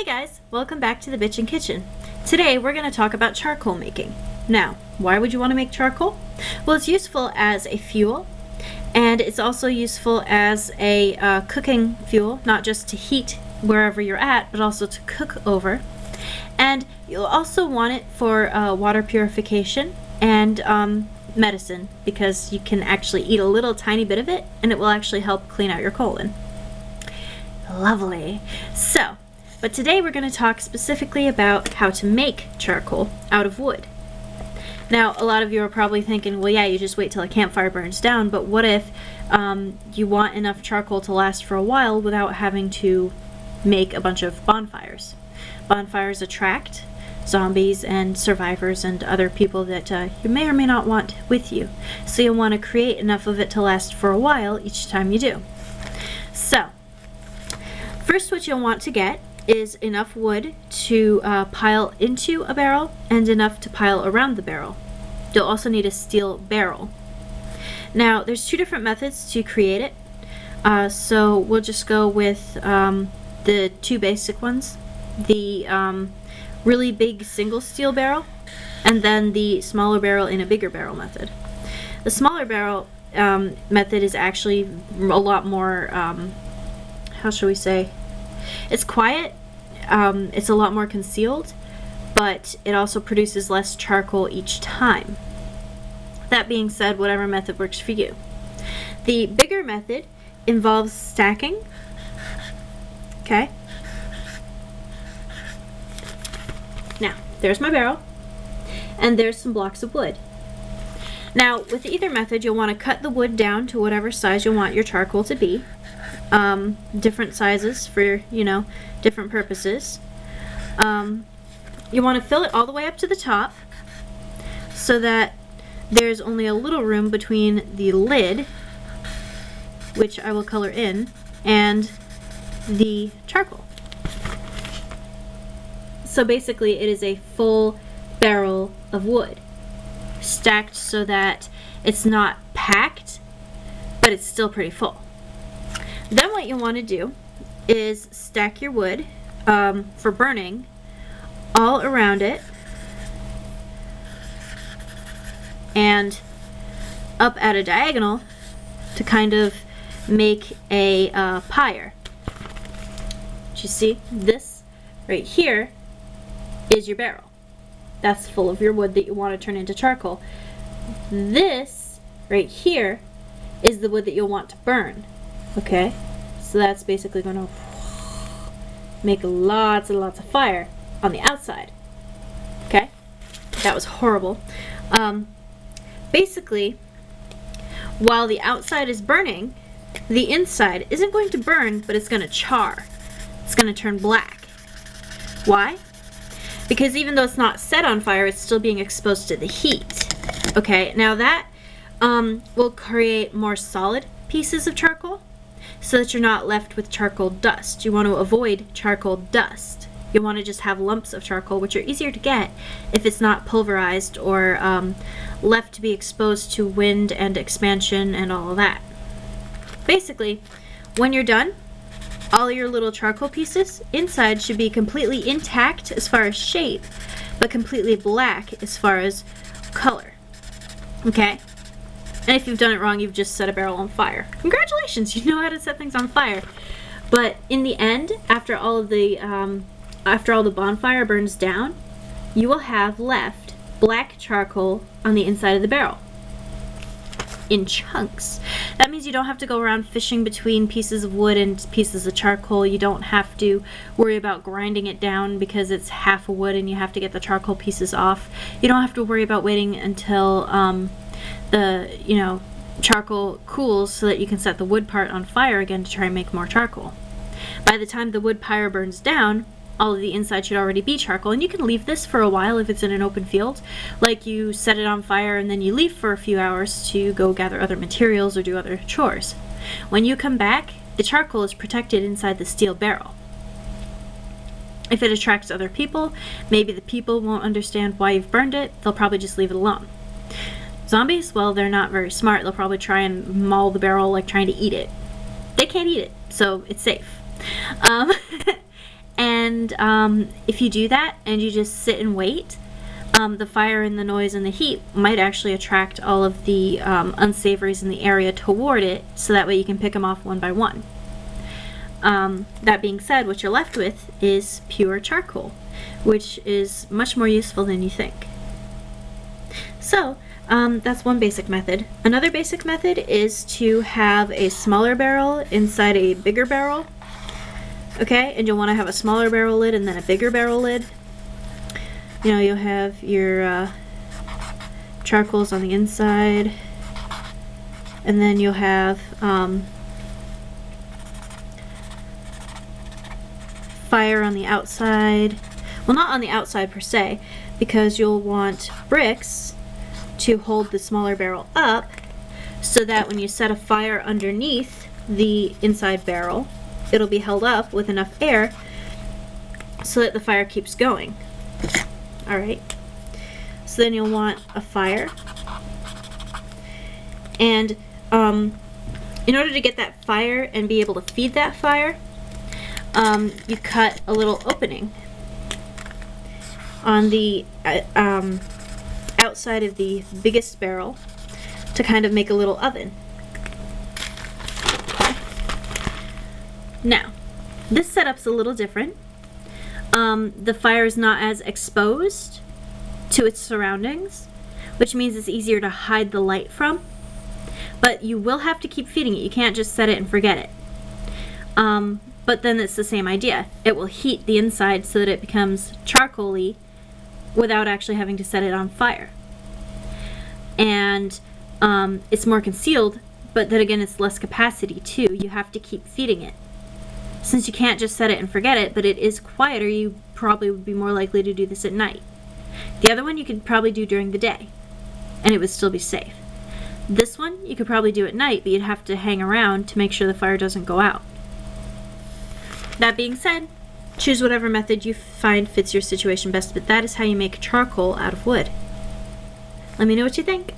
Hey guys, welcome back to the Bitchin' Kitchen. Today we're going to talk about charcoal making. Now, why would you want to make charcoal? Well, it's useful as a fuel, and it's also useful as a cooking fuel, not just to heat wherever you're at, but also to cook over. And you'll also want it for water purification and medicine, because you can actually eat a little tiny bit of it and it will actually help clean out your colon. Lovely. But today we're going to talk specifically about how to make charcoal out of wood. Now, a lot of you are probably thinking, well, yeah, you just wait till a campfire burns down, but what if you want enough charcoal to last for a while without having to make a bunch of bonfires? Bonfires attract zombies and survivors and other people that you may or may not want with you. So you'll want to create enough of it to last for a while each time you do. So, first what you'll want to get is enough wood to pile into a barrel and enough to pile around the barrel. You'll also need a steel barrel. Now, there's two different methods to create it. So we'll just go with the two basic ones. The really big single steel barrel, and then the smaller barrel in a bigger barrel method. The smaller barrel method is actually a lot more, how shall we say, it's quiet, it's a lot more concealed, but it also produces less charcoal each time. That being said, whatever method works for you. The bigger method involves stacking. Okay. Now, there's my barrel, and there's some blocks of wood. Now, with either method, you'll want to cut the wood down to whatever size you want your charcoal to be. Different sizes for, different purposes. You want to fill it all the way up to the top so that there's only a little room between the lid, which I will color in, and the charcoal. So basically it is a full barrel of wood, stacked so that it's not packed, but it's still pretty full. Then what you want to do is stack your wood for burning all around it and up at a diagonal to kind of make a pyre. You see, this right here is your barrel. That's full of your wood that you want to turn into charcoal. This right here is the wood that you'll want to burn. Okay, so that's basically going to make lots and lots of fire on the outside. Okay, that was horrible. Basically, while the outside is burning, the inside isn't going to burn, but it's going to char. It's going to turn black. Why? Because even though it's not set on fire, it's still being exposed to the heat. Okay, now that will create more solid pieces of charcoal, so that you're not left with charcoal dust. You want to avoid charcoal dust. You want to just have lumps of charcoal, which are easier to get if it's not pulverized or left to be exposed to wind and expansion and all of that. Basically, when you're done, all your little charcoal pieces inside should be completely intact as far as shape, but completely black as far as color. Okay? And if you've done it wrong, you've just set a barrel on fire. Congratulations, you know how to set things on fire. But in the end, after all the bonfire burns down, you will have left black charcoal on the inside of the barrel in chunks. That means you don't have to go around fishing between pieces of wood and pieces of charcoal. You don't have to worry about grinding it down because it's half a wood and you have to get the charcoal pieces off. You don't have to worry about waiting until the charcoal cools so that you can set the wood part on fire again to try and make more charcoal. By the time the wood pyre burns down, all of the inside should already be charcoal, and you can leave this for a while if it's in an open field. Like, you set it on fire and then you leave for a few hours to go gather other materials or do other chores. When you come back, the charcoal is protected inside the steel barrel. If it attracts other people, maybe the people won't understand why you've burned it. They'll probably just leave it alone. Zombies, well, they're not very smart. They'll probably try and maul the barrel like trying to eat it. They can't eat it, so it's safe. And And if you do that and you just sit and wait, the fire and the noise and the heat might actually attract all of the unsavories in the area toward it, so that way you can pick them off one by one. That being said, what you're left with is pure charcoal, which is much more useful than you think. So that's one basic method. Another basic method is to have a smaller barrel inside a bigger barrel. Okay, and you'll want to have a smaller barrel lid and then a bigger barrel lid. You know, you'll have your charcoals on the inside, and then you'll have fire on the outside. Well, not on the outside per se, because you'll want bricks to hold the smaller barrel up, so that when you set a fire underneath the inside barrel, it'll be held up with enough air so that the fire keeps going. Alright, so then you'll want a fire, and in order to get that fire and be able to feed that fire, you cut a little opening on the outside of the biggest barrel to kind of make a little oven. Now, this setup's a little different. The fire is not as exposed to its surroundings, which means it's easier to hide the light from, but you will have to keep feeding it. You can't just set it and forget it. But then it's the same idea. It will heat the inside so that it becomes charcoal-y without actually having to set it on fire. And it's more concealed, but then again it's less capacity too. You have to keep feeding it. Since you can't just set it and forget it, but it is quieter, you probably would be more likely to do this at night. The other one you could probably do during the day, and it would still be safe. This one you could probably do at night, but you'd have to hang around to make sure the fire doesn't go out. That being said, choose whatever method you find fits your situation best, but that is how you make charcoal out of wood. Let me know what you think.